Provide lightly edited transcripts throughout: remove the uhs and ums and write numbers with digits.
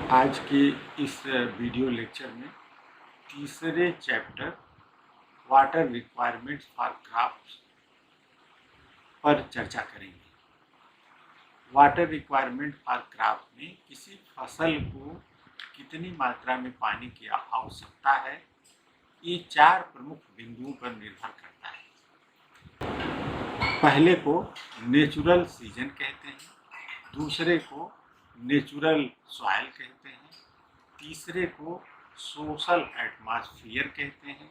आज के इस वीडियो लेक्चर में तीसरे chapter water requirements for crops पर चर्चा करेंगे। वाटर रिक्वायरमेंट फॉर क्रॉप में किसी फसल को कितनी मात्रा में पानी की आवश्यकता है, ये चार प्रमुख बिंदुओं पर निर्भर करता है। पहले को नेचुरल सीजन कहते हैं, दूसरे को नेचुरल सॉइल कहते हैं, तीसरे को सोशल एटमॉस्फेयर कहते हैं,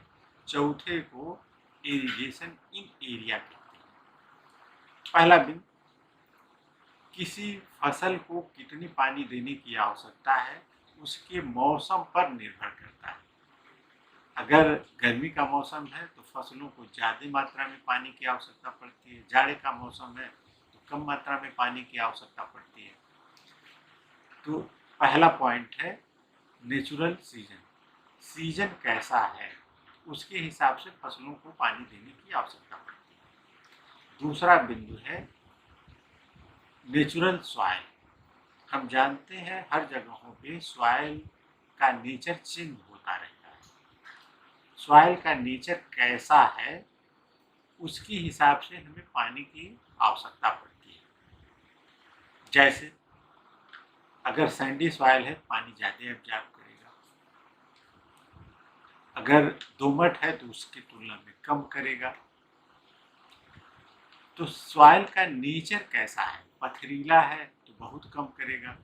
चौथे को इरिगेशन इन एरिया कहते हैं। पहला बिंदु, किसी फसल को कितनी पानी देने की आवश्यकता है उसके मौसम पर निर्भर करता है। अगर गर्मी का मौसम है तो फसलों को ज़्यादा मात्रा में पानी की आवश्यकता पड़ती है, जाड़े का मौसम है तो कम मात्रा में पानी की आवश्यकता पड़ती है। तो पहला पॉइंट है नेचुरल सीजन। सीजन कैसा है उसके हिसाब से फसलों को पानी देने की आवश्यकता पड़ती है। दूसरा बिंदु है नेचुरल सॉइल। हम जानते हैं हर जगहों पे सॉइल का नेचर चेंज होता रहता है। सॉइल का नेचर कैसा है उसके हिसाब से हमें पानी की आवश्यकता पड़ती है। जैसे अगर सैंडी सॉइल है पानी ज़्यादा एब्जॉर्ब करेगा, अगर दोमट है तो उसकी तुलना में कम करेगा। तो सॉइल का नेचर कैसा है, पथरीला है तो बहुत कम करेगा।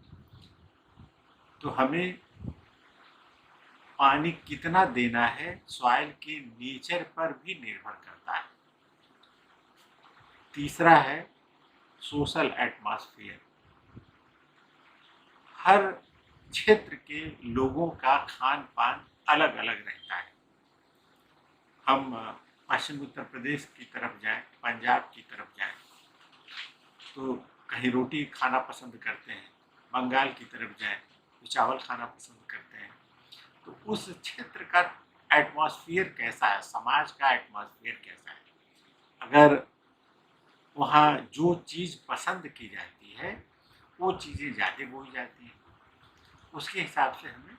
तो हमें पानी कितना देना है सॉइल के नेचर पर भी निर्भर करता है। तीसरा है सोशल एटमॉस्फेयर। हर क्षेत्र के लोगों का खान पान अलग अलग रहता है। हम पश्चिम उत्तर प्रदेश की तरफ जाएं, पंजाब की तरफ जाएं तो कहीं रोटी खाना पसंद करते हैं, बंगाल की तरफ जाएं तो चावल खाना पसंद करते हैं। तो उस क्षेत्र का एटमॉस्फेयर कैसा है, समाज का एटमॉस्फेयर कैसा है। अगर वहाँ जो चीज़ पसंद की जाती है वो चीज़ें ज़्यादा बोई जाती हैं, उसके हिसाब से हमें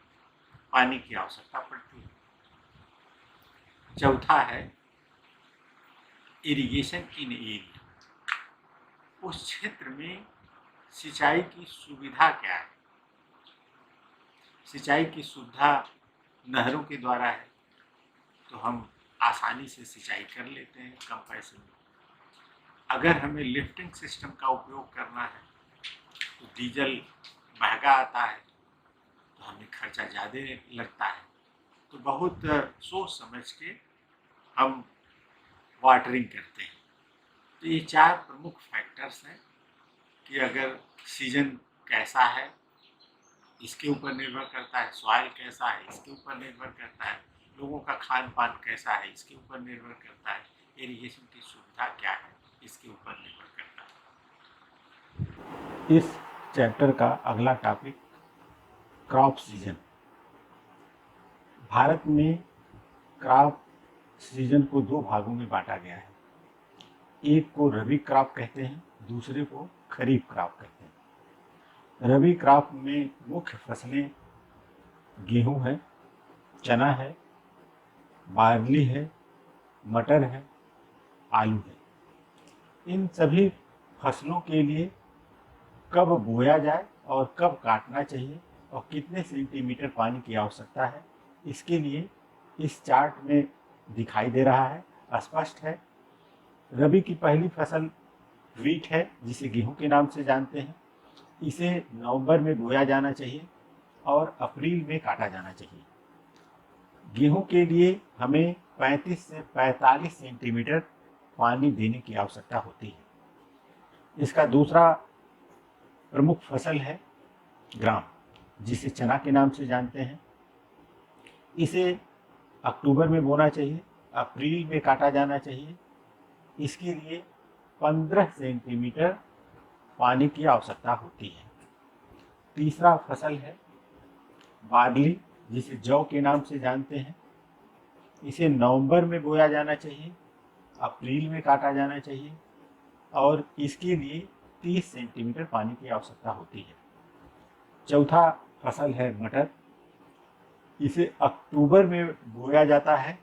पानी की आवश्यकता पड़ती है। चौथा है इरिगेशन इन एरिया। उस क्षेत्र में सिंचाई की सुविधा क्या है। सिंचाई की सुविधा नहरों के द्वारा है तो हम आसानी से सिंचाई कर लेते हैं कम पैसे में। अगर हमें लिफ्टिंग सिस्टम का उपयोग करना है तो डीजल महंगा आता है तो हमें खर्चा ज़्यादा लगता है। तो बहुत सोच समझ के हम वाटरिंग करते हैं। तो ये चार प्रमुख फैक्टर्स हैं कि अगर सीजन कैसा है इसके ऊपर निर्भर करता है, सॉइल कैसा है इसके ऊपर निर्भर करता है, लोगों का खान पान कैसा है इसके ऊपर निर्भर करता है, इरिगेशन की सुविधा क्या है इसके ऊपर निर्भर करता है। इस चैप्टर का अगला टॉपिक क्रॉप सीजन। भारत में क्रॉप सीजन को दो भागों में बांटा गया है। एक को रबी क्रॉप कहते हैं, दूसरे को खरीफ क्रॉप कहते हैं। रबी क्रॉप में मुख्य फसलें गेहूं है, चना है, बार्ली है, मटर है, आलू है। इन सभी फसलों के लिए कब बोया जाए और कब काटना चाहिए और कितने सेंटीमीटर पानी की आवश्यकता है, इसके लिए इस चार्ट में दिखाई दे रहा है, स्पष्ट है। रबी की पहली फसल वीट है जिसे गेहूं के नाम से जानते हैं। इसे नवंबर में बोया जाना चाहिए और अप्रैल में काटा जाना चाहिए। गेहूं के लिए हमें 35 से 45 सेंटीमीटर पानी देने की आवश्यकता होती है। इसका दूसरा प्रमुख फसल है ग्राम, जिसे चना के नाम से जानते हैं। इसे अक्टूबर में बोना चाहिए, अप्रैल में काटा जाना चाहिए। इसके लिए 15 सेंटीमीटर पानी की आवश्यकता होती है। तीसरा फसल है बार्ली, जिसे जौ के नाम से जानते हैं। इसे नवंबर में बोया जाना चाहिए, अप्रैल में काटा जाना चाहिए और इसके लिए 30 सेंटीमीटर पानी की आवश्यकता होती है। चौथा फसल है मटर। इसे अक्टूबर में बोया जाता है,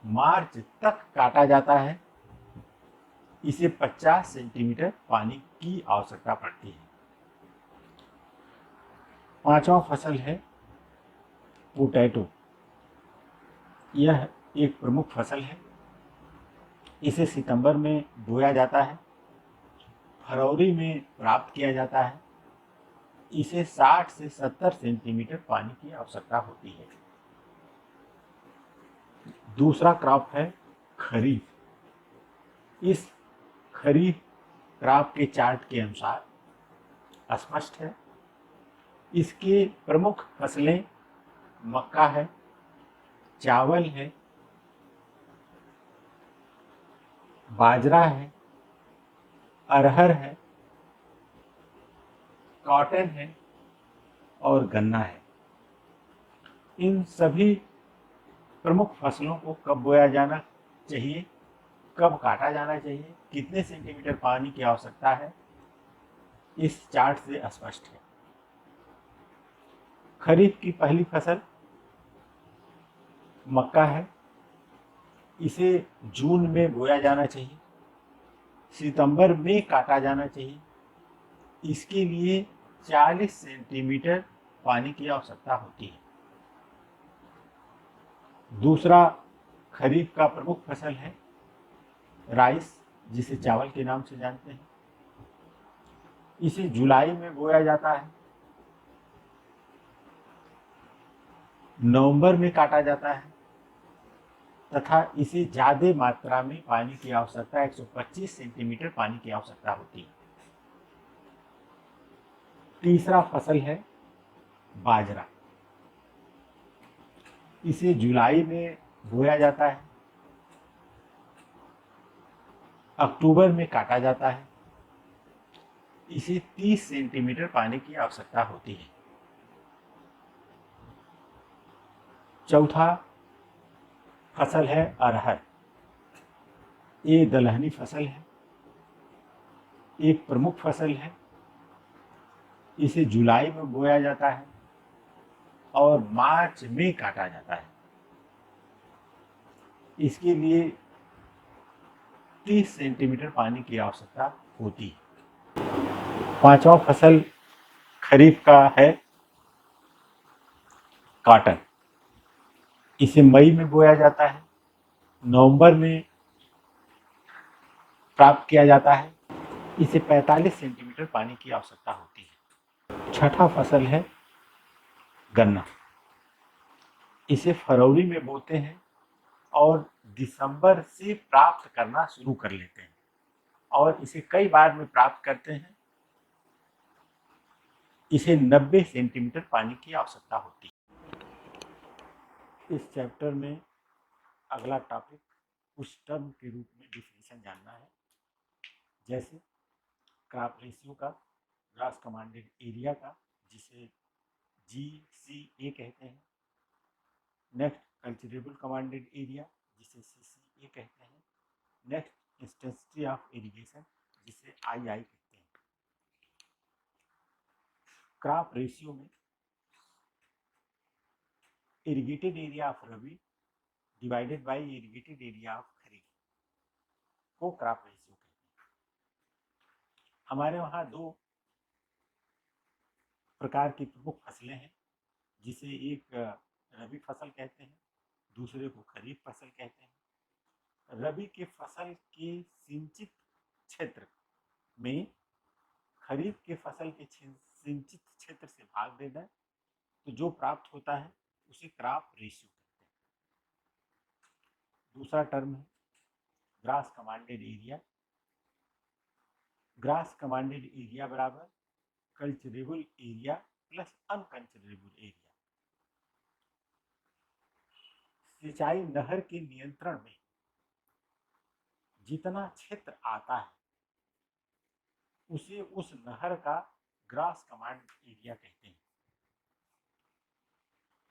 मार्च तक काटा जाता है। इसे 50 सेंटीमीटर पानी की आवश्यकता पड़ती है। पांचवा फसल है पोटैटो। यह एक प्रमुख फसल है। इसे सितंबर में बोया जाता है, फरवरी में प्राप्त किया जाता है। इसे 60 से 70 सेंटीमीटर पानी की आवश्यकता होती है। दूसरा क्रॉप है खरीफ। इस खरीफ क्रॉप के चार्ट के अनुसार स्पष्ट है। इसकी प्रमुख फसलें मक्का है, चावल है, बाजरा है, अरहर है, कॉटन है और गन्ना है। इन सभी प्रमुख फसलों को कब बोया जाना चाहिए, कब काटा जाना चाहिए, कितने सेंटीमीटर पानी की आवश्यकता है, इस चार्ट से स्पष्ट है। खरीफ की पहली फसल मक्का है। इसे जून में बोया जाना चाहिए, सितंबर में काटा जाना चाहिए। इसके लिए 40 सेंटीमीटर पानी की आवश्यकता होती है। दूसरा खरीफ का प्रमुख फसल है राइस, जिसे चावल के नाम से जानते हैं। इसे जुलाई में बोया जाता है, नवंबर में काटा जाता है तथा इसे ज्यादा मात्रा में पानी की आवश्यकता 125 सेंटीमीटर पानी की आवश्यकता होती है। तीसरा फसल है बाजरा। इसे जुलाई में बोया जाता है, अक्टूबर में काटा जाता है। इसे 30 सेंटीमीटर पानी की आवश्यकता होती है। चौथा फसल है अरहर। ये दलहनी फसल है, एक प्रमुख फसल है। इसे जुलाई में बोया जाता है और मार्च में काटा जाता है। इसके लिए 30 सेंटीमीटर पानी की आवश्यकता होती है। पांचवा फसल खरीफ का है कॉटन। इसे मई में बोया जाता है, नवंबर में प्राप्त किया जाता है। इसे 45 सेंटीमीटर पानी की आवश्यकता होती है। छठा फसल है गन्ना। इसे फरवरी में बोते हैं और दिसंबर से प्राप्त करना शुरू कर लेते हैं और इसे कई बार में प्राप्त करते हैं। इसे 90 सेंटीमीटर पानी की आवश्यकता होती है। इस चैप्टर में अगला टॉपिक कुछ टर्म के रूप में डिफिनेशन जानना है, जैसे क्रॉप रेशियो का, ग्रास कमांडेड एरिया का, जिसे GCA कहते हैं। नेक्स्ट कल्चरेबल कमांडेड एरिया, जिसे CCA कहते हैं। नेक्स्ट इंटेंसिटी ऑफ इरिगेशन, जिसे II कहते हैं। क्रॉप रेशियो में irrigated area of rabi divided by irrigated area of kharif को क्रॉप रेशियो कहते हैं। हमारे वहाँ दो प्रकार की प्रमुख फसलें हैं, जिसे एक रबी फसल कहते हैं, दूसरे को खरीफ फसल कहते हैं। रबी के फसल के सिंचित क्षेत्र में खरीफ के फसल के सिंचित क्षेत्र से भाग देना, तो जो प्राप्त होता है उसे क्रॉप रेशियो कहते हैं। दूसरा टर्म है grass commanded area. Grass commanded area बराबर culturable area plus unculturable area. सिंचाई नहर के नियंत्रण में जितना क्षेत्र आता है उसे उस नहर का ग्रास कमांड एरिया कहते हैं।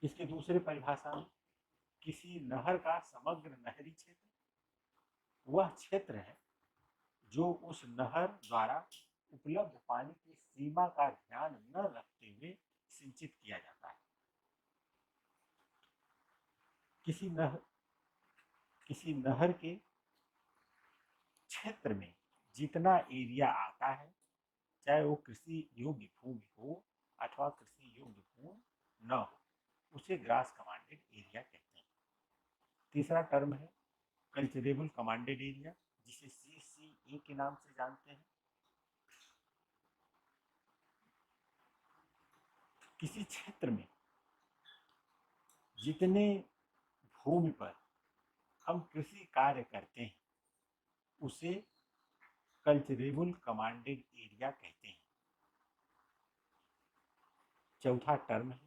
इसकी दूसरी परिभाषा में किसी नहर का समग्र नहरी क्षेत्र वह क्षेत्र है जो उस नहर द्वारा उपलब्ध पानी की सीमा का ध्यान न रखते हुए सिंचित किया जाता है। किसी नहर के क्षेत्र में जितना एरिया आता है, चाहे वो कृषि योग्य भूमि हो अथवा कृषि योग्य भूमि न हो, उसे ग्रास कमांडेड एरिया कहते हैं। तीसरा टर्म है कल्चरेबल कमांडेड एरिया, जिसे CCA के नाम से जानते हैं। किसी क्षेत्र में जितने भूमि पर हम कृषि कार्य करते हैं उसे कल्चरेबल कमांडेड एरिया कहते हैं। चौथा टर्म है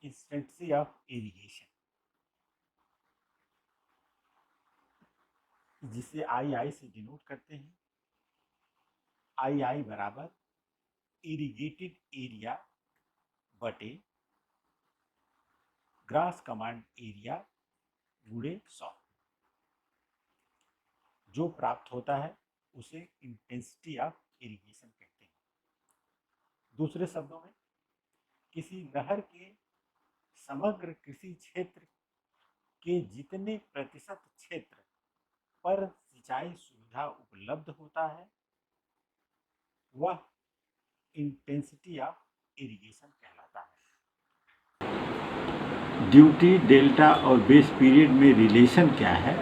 इंटेंसिटी ऑफ इरिगेशन, जिसे II से डिनोट करते हैं। II बराबर इरिगेटेड एरिया बटे ग्रास कमांड एरिया गुणे 100। जो प्राप्त होता है उसे इंटेंसिटी ऑफ इरिगेशन कहते हैं। दूसरे शब्दों में, किसी नहर के समग्र कृषि क्षेत्र के जितने प्रतिशत क्षेत्र पर सिंचाई सुविधा उपलब्ध होता है वह इंटेंसिटी ऑफ इरिगेशन कहलाता है। ड्यूटी, डेल्टा और बेस पीरियड में रिलेशन क्या है,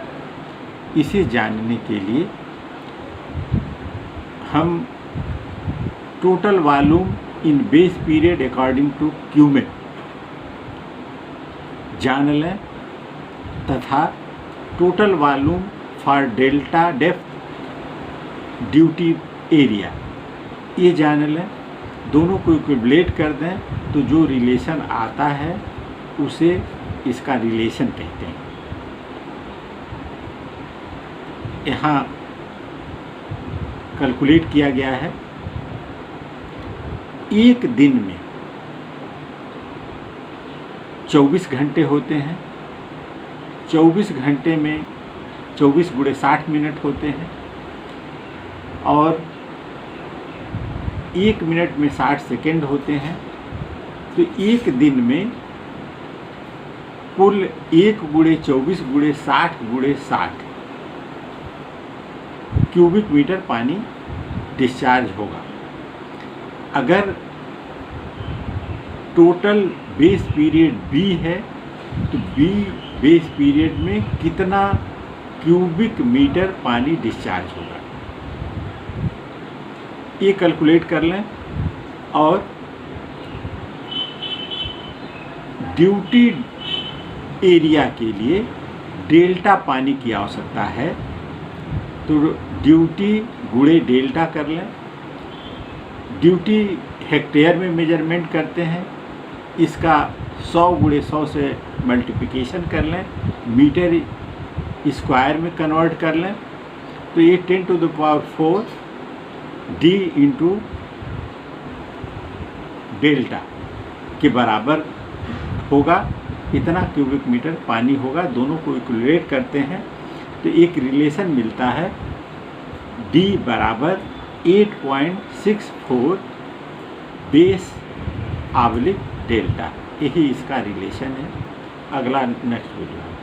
इसे जानने के लिए हम total volume in base period according to cumec जान लें तथा total volume for delta depth duty area ये जान लें। दोनों को इक्विवेलेंट कर दें तो जो रिलेशन आता है उसे इसका रिलेशन कहते हैं। यहाँ कैलकुलेट किया गया है, एक दिन में 24 घंटे होते हैं। 24 घंटे में 24 गुणे 60 मिनट होते हैं और 1 मिनट में 60 सेकेंड होते हैं। तो एक दिन में कुल 1 गुणे 24 गुणे 60 गुणे 60 क्यूबिक मीटर पानी डिस्चार्ज होगा। अगर टोटल बेस पीरियड B है तो B बेस पीरियड में कितना क्यूबिक मीटर पानी डिस्चार्ज होगा ये कैलकुलेट कर लें। और ड्यूटी एरिया के लिए डेल्टा पानी की आवश्यकता है तो ड्यूटी गुणे डेल्टा कर लें। ड्यूटी हेक्टेयर में मेजरमेंट करते हैं, इसका 100 गुणे 100 से मल्टीप्लिकेशन कर लें, मीटर स्क्वायर में कन्वर्ट कर लें तो ये 10⁴ D इंटू डेल्टा के बराबर होगा। इतना क्यूबिक मीटर पानी होगा। दोनों को इक्विवेलेंट करते हैं तो एक रिलेशन मिलता है D बराबर 8.64 बेस / डेल्टा। यही इसका रिलेशन है। अगला नेक्स्ट वीडियो।